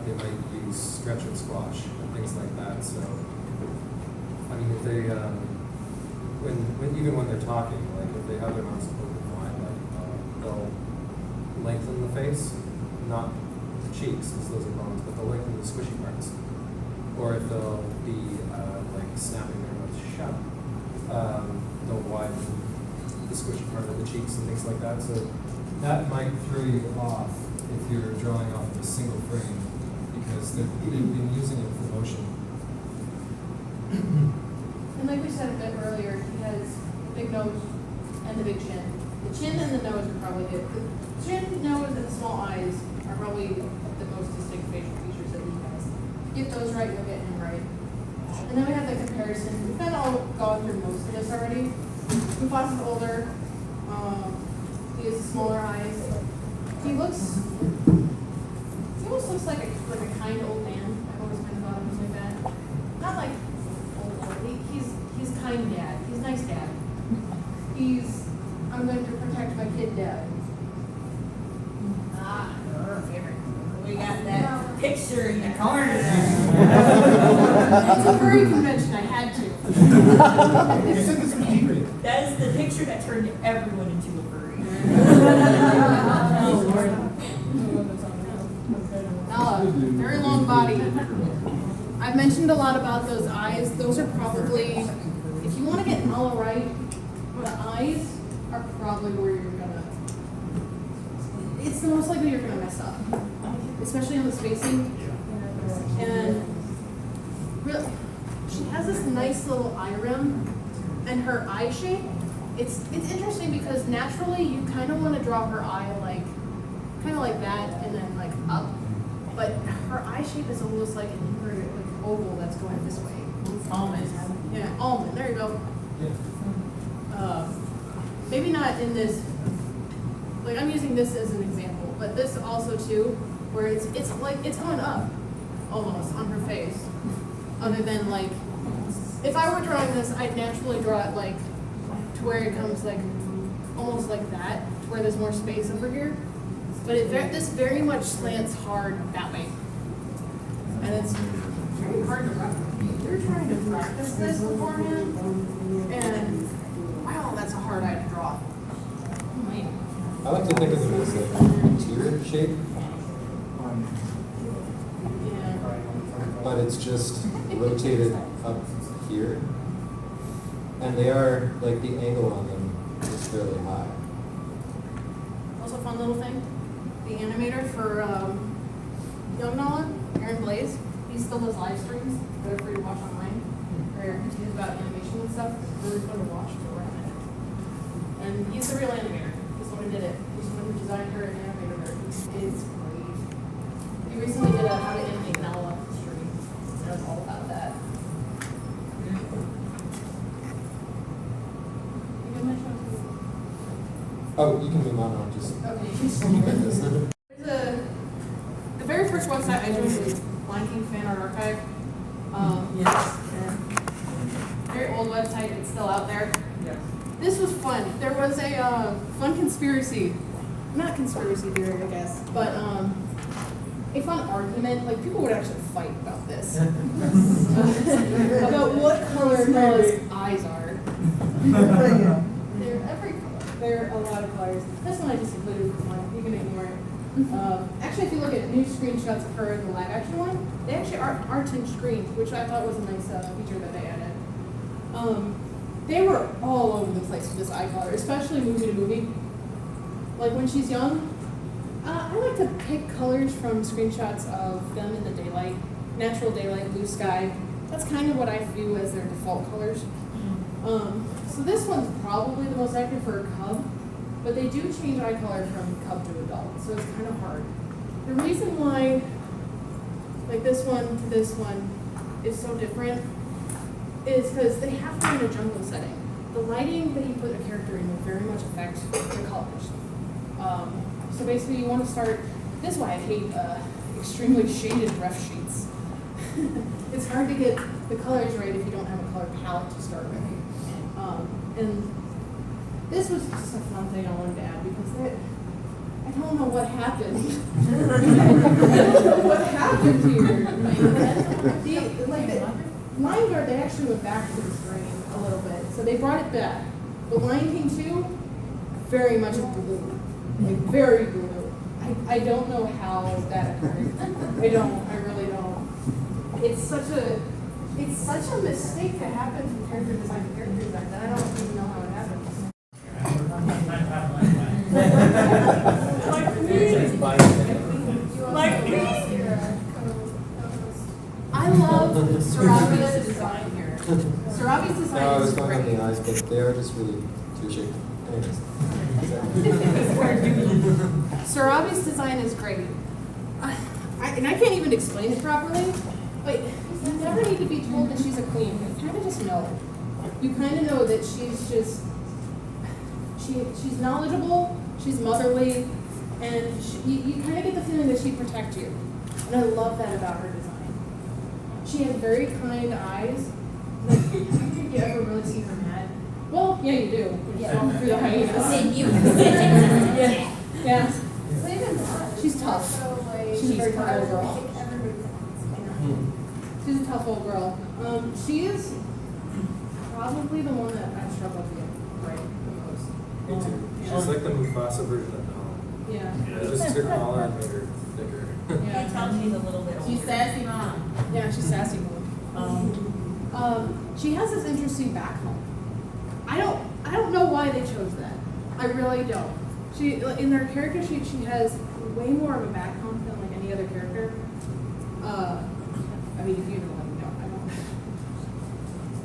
they might use stretch and squash and things like that. So, I mean, if they, even when they're talking, like if they have their mouths open wide, like they'll lengthen the face, not the cheeks, because those are bones, but they'll lengthen the squishy parts. Or if they'll be like snapping their mouths shut, they'll widen the squishy part of the cheeks and things like that. So that might throw you off if you're drawing off of a single frame, because they've been using it for motion. And like we said a bit earlier, he has a big nose and a big chin. The chin and the nose are probably it. The chin, nose, and small eyes are probably the most distinct facial features that he has. Get those right, you'll get him right. And then we have the comparison. We've kind of all gone through most of this already. Mufasa's older. He has smaller eyes. He almost looks like a kind old man. I've always kind of thought of him like that. Not like old. He's kind dad. He's nice dad. I'm going to protect my kid dad. Our favorite. We got that picture in the corner there. It's a furry convention. I had to. You said this was secret. That is the picture that turned everyone into a furry. Nala, very long body. I've mentioned a lot about those eyes. Those are probably, if you want to get Nala right, the eyes are probably where you're gonna. It's the most likely you're gonna mess up, especially on the spacing. And really, she has this nice little eye rim, and her eye shape. It's interesting because naturally you kind of want to draw her eye kind of like that, and then like up. But her eye shape is almost like an inverted like oval that's going this way. Almond. Yeah, almond. There you go. Maybe not in this. Like I'm using this as an example, but this also too, where it's like it's going up, almost on her face. Other than like, if I were drawing this, I'd naturally draw it like to where it comes like almost like that, to where there's more space over here. But this very much slants hard that way, and it's very hard to replicate. They're trying to practice this beforehand, and wow, that's a hard eye to draw. Oh, man. I like to think of it as a tear shape, Yeah. but it's just rotated up here. And they are, like, the angle on them is fairly high. Also, fun little thing. The animator for Young Nala, Aaron Blaze, he still does live streams. They're free to watch online. Where he teaches about animation and stuff. It's really fun to watch for around it. And he's the real animator. He's the one who did it. He's the one who designed her and animated her. It's great. He recently did a How to Animate Nala stream. And it was all about that. You can mention Oh, you can move on, I'll just okay. keep like this. The very first website I joined was Lion King Fan Art Archive. Yes. Very old website, it's still out there. This was fun. There was a fun conspiracy, not conspiracy theory, I guess, but a fun argument. Like people would actually fight about this, about what color Nala's eyes are. They're every color. There are a lot of colors. This one I just included for fun. You can ignore it. Actually, if you look at new screenshots of her in the live action one, they actually are tinged green, which I thought was a nice feature that they added. They were all over the place with this eye color, especially movie to movie. Like when she's young, I like to pick colors from screenshots of them in the daylight, natural daylight, blue sky. That's kind of what I view as their default colors. So this one's probably the most accurate for a cub, but they do change eye color from cub to adult, so it's kind of hard. The reason why, like this one to this one, is so different is because they have to be in a jungle setting. The lighting that you put a character in will very much affect the colors. So basically, you want to start. This is why I hate extremely shaded ref sheets. It's hard to get the colors right if you don't have a color palette to start with. And this was just a fun thing I wanted to add because I don't know what happened. I don't know what happened here. The Lion Guard, they actually went back to this grain a little bit, so they brought it back. But Lion King 2, very much blue, like very blue. I don't know how that occurred. I really don't. It's such a mistake to happen from character design to character design that I don't even know how it happened. I love Zorayda's design here. Zorayda's design No, I was is going on great. the eyes, but they are just really too shaky. Anyways. Zorayda's design is great. And I can't even explain it properly. Like, you never need to be told that she's a queen. You kind of just know. You kind of know that she's just, she's knowledgeable, she's motherly, and you kind of get the feeling that she'd protect you. And I love that about her design. She has very kind eyes. Like, I don't think you ever really see her head. Well, yeah, you do. When you walk through the hyenas. Yeah. She's tough. She's a very tough old girl. She's a tough old girl. She is probably the one that I struggle to get right the most. Me too. She's like the Mufasa version of Nala. Yeah. I just took Nala and made her thicker. Yeah. She's a little bit older. She's sassy mom. Yeah, she's sassy mom. She has this interesting backbone. I don't know why they chose that. I really don't. She in their character sheet she has way more of a back hump than like any other character. I mean, if you know, I don't.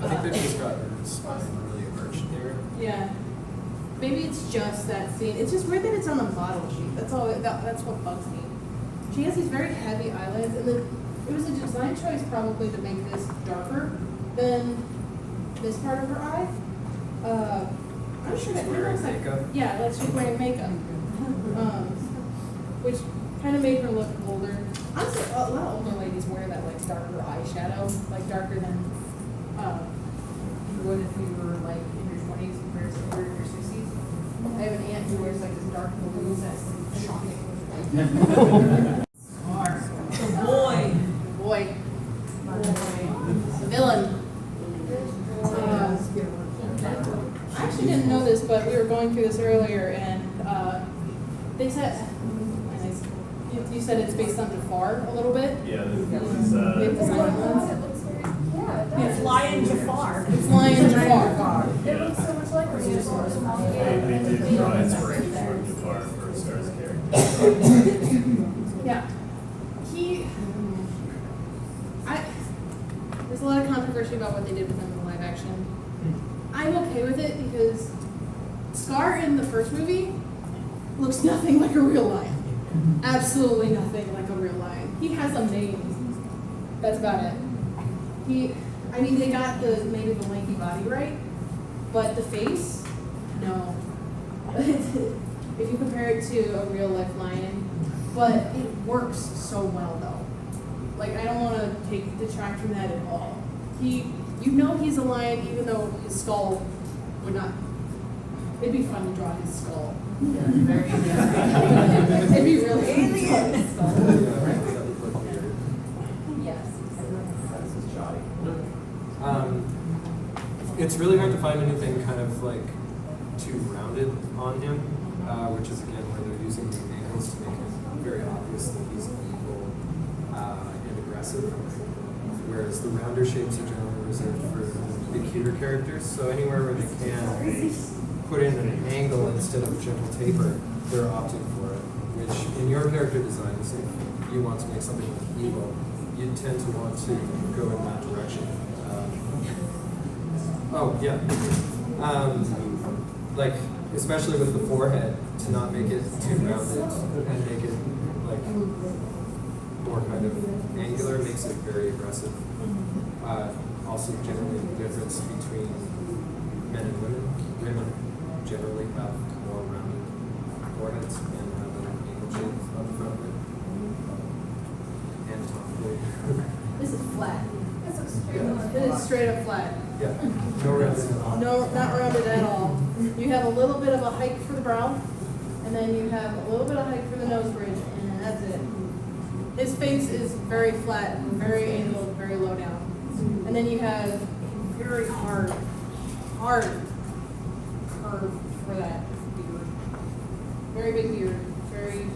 I think that she's got her spine really arched there. Yeah. Maybe it's just that scene. It's just weird that it's on a model sheet. That's all. That's what bugs me. She has these very heavy eyelids, and then it was a design choice probably to make this darker than this part of her eye. I'm sure that She's wearing looks like makeup? yeah, like she's wearing makeup, which kind of made her look older. Honestly, a lot of older ladies wear that like darker eyeshadow, like darker than you would if you were like in your 20s compared to your 60s. I have an aunt who wears like this dark blue that's like, shocking. Boy. The villain. I actually didn't know this, but we were going through this earlier, and they said, you said it's based on Jafar a little bit? Yeah, this They've is, designed ones. It's Lion Jafar. It's Lion Jafar. It looks so much like her. they did draw inspiration from Jafar for Star's character. Yeah. There's a lot of controversy about what they did with him in the live action. I'm okay with it because Scar in the first movie looks nothing like a real lion. Absolutely nothing like a real lion. He has a mane. That's about it. They got the maybe the lanky body right, but the face, no. If you compare it to a real life lion, but it works so well though. Like I don't want to detract from that at all. He's a lion even though his skull would not. It'd be fun to draw his skull. It'd be really fun to draw his skull. Yes. It's really hard to find anything kind of like too rounded on him. which is again where they're using the angles to make it very obvious that he's evil and aggressive. Whereas the rounder shapes are generally reserved for the cuter characters. So anywhere where they can put in an angle instead of a gentle taper, they're opting for it. Which in your character designs, if you want to make something look evil, you tend to want to go in that direction. Like, especially with the forehead, to not make it too rounded and make it like more kind of angular makes it very aggressive. Also, generally the difference between men and women. Women generally have more rounded foreheads and have an angle shape up front of it. Anatomically. This is flat. This looks straight Yeah. on. It is straight up flat. Yeah, no rounded at all. No, not rounded at all. You have a little bit of a hike for the brow, and then you have a little bit of hike for the nose bridge, and that's it. His face is very flat, very angled, very low down. And then you have very hard curve for that beard. Very big beard. Very.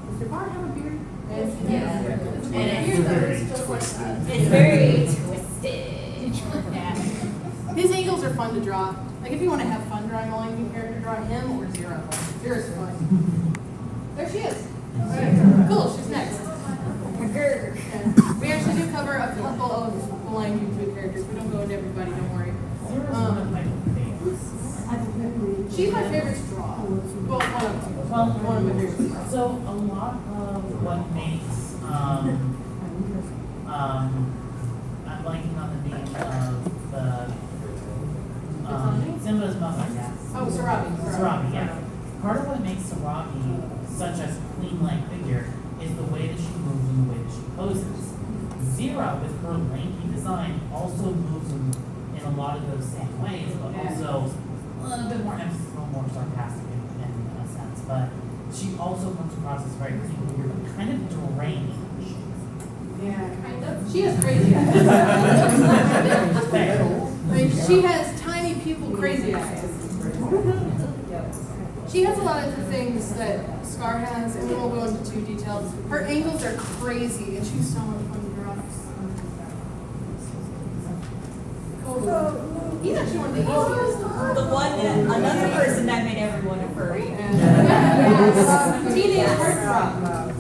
Does your bar have a beard? Yeah. It's And it's very twisted. It's very twisted. Yeah. His angles are fun to draw. Like if you want to have fun drawing a line character, draw him or Zero. Zero's fun. There she is. Okay. Cool, she's next. Yeah. We actually do cover a couple of line YouTube characters. We don't go into everybody, don't worry. She's my favorite to draw. Well, one of them. One of my favorites to draw. So a lot of what makes I'm blanking on the name of the Simba's mother, yeah. Oh, Sarabi. Sarabi, yeah. Part of what makes Sarabi such a clean-like figure is the way that she moves and the way that she poses. Zira, with her lanky design, also moves in a lot of those same ways, but also a little bit more emphasis, a little more sarcastic in a sense. But she also comes across as very clean figure, but kind of deranged. Yeah. She has crazy eyes. I mean, she has tiny pupil crazy eyes. She has a lot of the things that Scar has, and we won't go into too detailed. Her angles are crazy, and she's so much fun to draw. He's actually one of the easiest. The one that, another person that made everyone a furry. Teenage heartthrob.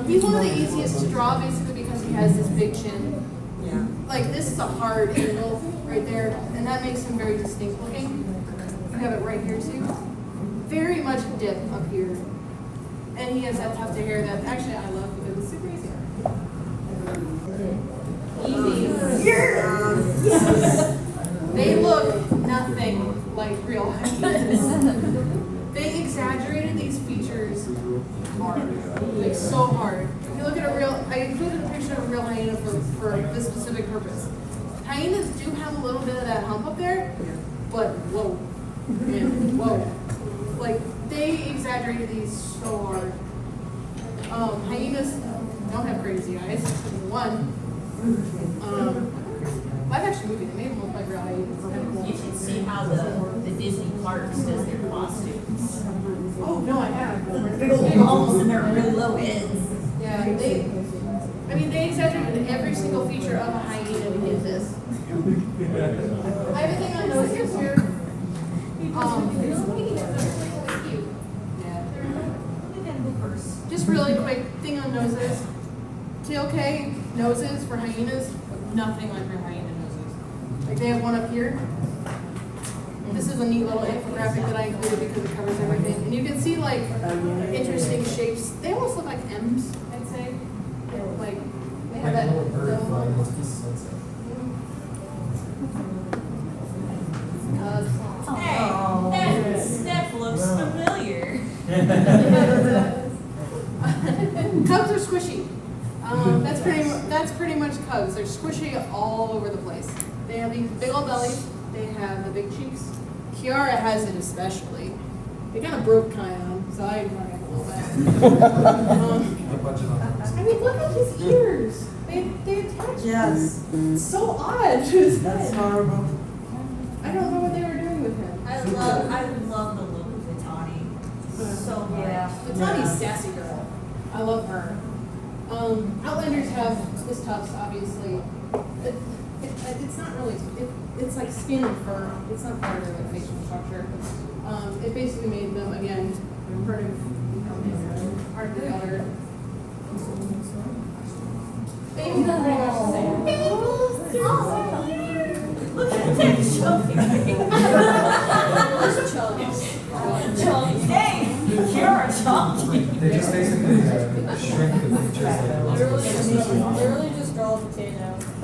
He's one of the easiest to draw, basically because he has this big chin. Yeah. Like this is a hard angle right there, and that makes him very distinct looking. You have it right here too. Very much dip up here. And he has that tuft of hair that actually I love because it's super easy. They look nothing like real hyenas. They exaggerated these features hard, like so hard. If you look at a real, I included a picture of a real hyena for this specific purpose. Hyenas do have a little bit of that hump up there, but whoa, man, whoa. Like they exaggerated these so hard. Hyenas don't have crazy eyes. One. Live action movie, they made them look like real hyenas. You should see how the Disney parks does their costumes. Oh, no, I have. Big old balls and their really low heads. Yeah, they exaggerated every single feature of a hyena to get this. I have a thing on noses here. Just really quick thing on noses. TLK noses for hyenas, nothing like real hyena noses. Like they have one up here. This is a neat little infographic that I included because it covers everything. And you can see like interesting shapes. They almost look like M's, I'd say. Like they have that little Hey, that step looks familiar. Cubs are squishy. That's pretty much cubs. They're squishy all over the place. They have these big old bellies. They have the big cheeks. Kiara has it especially. It kind of broke Kion, so I ignored it a little bit. I mean, look at his ears. They attach. Yes. It's so odd to his That's head. horrible. I don't know what they were doing with him. I love the look of Vitani. so much. Yeah. The Tawny's sassy girl. I love her. Outlanders have Swiss tufts, obviously. It's not really, it's like skin and fur. It's not part of their like, facial structure. It basically made them, again, part of the other. Babies are pretty much the same. Look at that chubby. Chunky. Hey, you're a chunky. They just basically shrink the features like Literally just draw a potato. I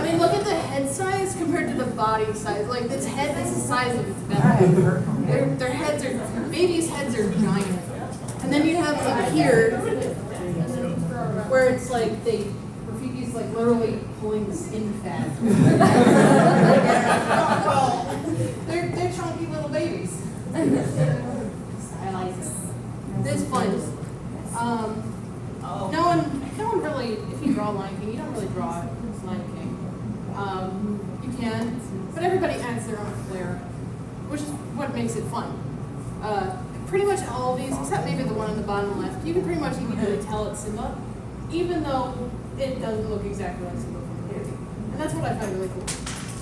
mean, look at the head size compared to the body size. Like, its head is the size of its belly. Their heads are, babies' heads are giant. And then you have up here, where it's like Rafiki's like literally pulling the skin fat. They're chunky little babies. I like it. It's fun. No one really, if you draw Lion King, you don't really draw Lion King. You can, but everybody adds their own flair, which is what makes it fun. Pretty much all of these, except maybe the one on the bottom left, you can pretty much immediately tell it's Simba, even though it doesn't look exactly like Simba from the movie. And that's what I find really cool,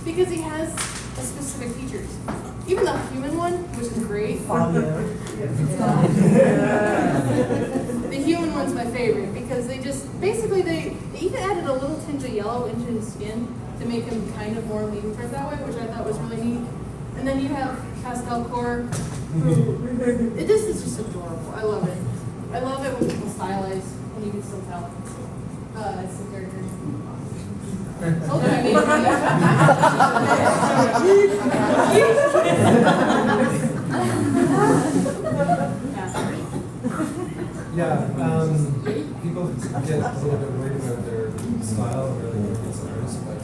because he has specific features. Even the human one, which is great. The human one's my favorite because they just, basically they even added a little tinge of yellow into his skin to make him kind of more lean toward that way, which I thought was really neat. And then you have Pastelcore, who, this is just adorable. I love it. I love it when people stylize and you can still tell. It's the character. Okay, Yeah, people get a little bit worried about their style or their as an artist, but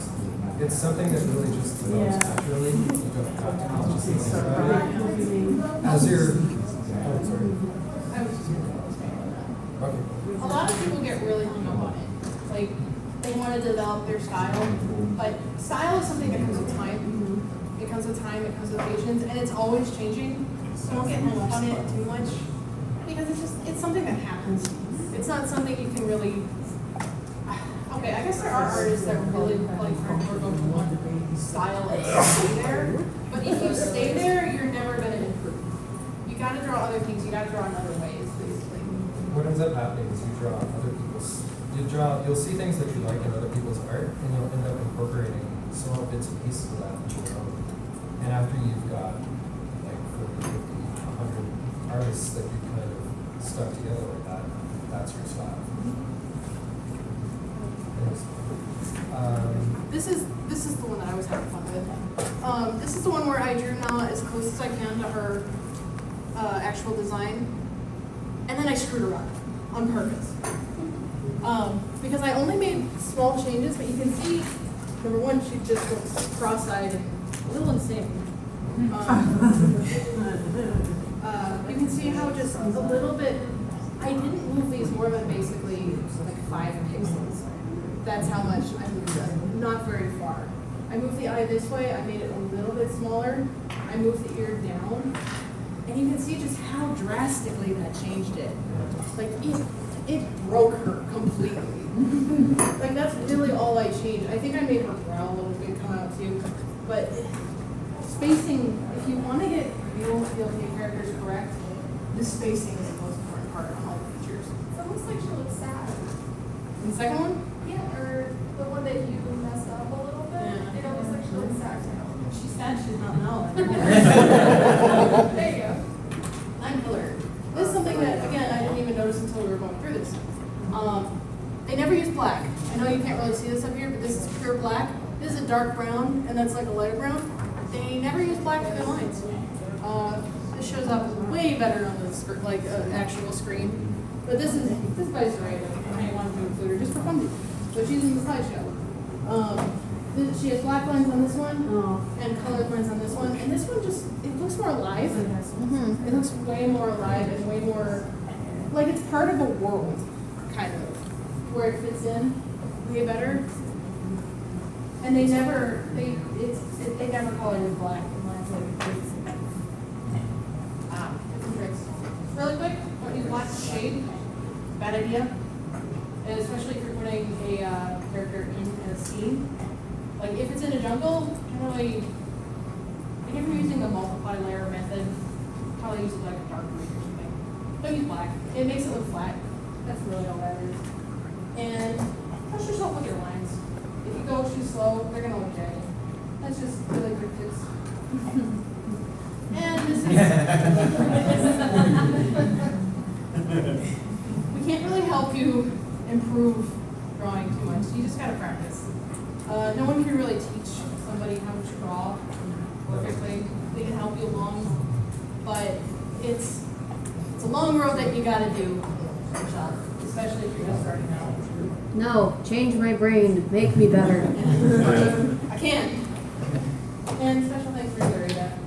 it's something that really just develops naturally. You don't have to consciously think about it. As you're, oh, sorry. Okay. A lot of people get really hung up on it. Like, they want to develop their style, but style is something that comes with time. It comes with time, it comes with patience, and it's always changing. So don't get hung up on it too much, because it's something that happens. It's not something you can really, okay, I guess there are artists that really like hardcore go for one style and stay there, but if you stay there, you're never going to improve. You got to draw other things, you got to draw in other ways, basically. What ends up happening is you draw other people's, you'll see things that you like in other people's art, and you'll end up incorporating small bits and pieces of that into your own. And after you've got like 40, 50, 100 artists that you kind of stuck together like that, that's your style. This is the one that I was having fun with. This is the one where I drew Nala as close as I can to her actual design, and then I screwed her up on purpose. Because I only made small changes, but you can see, number one, she just looks cross-eyed and a little insane. You can see how just a little bit, I didn't move these more than basically like 5 pixels. That's how much I moved them, not very far. I moved the eye this way, I made it a little bit smaller. I moved the ear down, and you can see just how drastically that changed it. Like it broke her completely. Like that's really all I changed. I think I made her brow a little bit come out too, but spacing, if you want to get real characters correct, the spacing is the most important part on all the features. So it looks like she looks sad. And the second one? Yeah, or the one that you messed up a little bit. Yeah. It almost like she looks sad now. She's sad, she's not Nala. There you go. I'm colored. This is something that, again, I didn't even notice until we were going through this. They never use black. I know you can't really see this up here, but this is pure black. This is a dark brown, and that's like a lighter brown. They never use black for their lines. This shows up way better on the actual screen. But this is by Zorayda. I wanted to include her just for fun. But she's in the slideshow. She has black lines on this one, and colored lines on this one. And this one just, it looks more alive. Mm-hmm. It looks way more alive and way more, like it's part of a world, kind of, where it fits in way better. And they never, they never color it in black. shade, bad idea. And especially if you're putting a character in a scene. Like if it's in a jungle, generally, like if you're using a multiply layer method, probably use like a dark green or something. Don't use black. It makes it look flat. That's really all that is. And trust yourself with your lines. If you go too slow, they're gonna look jagged. That's just really quick tips. And this is we can't really help you improve drawing too much. You just gotta practice. No one can really teach somebody how to draw perfectly. They can help you along, but it's a long road that you gotta do yourself, especially if you're just starting out. No, change my brain, make me better. I can't. And special thanks for Zorayda.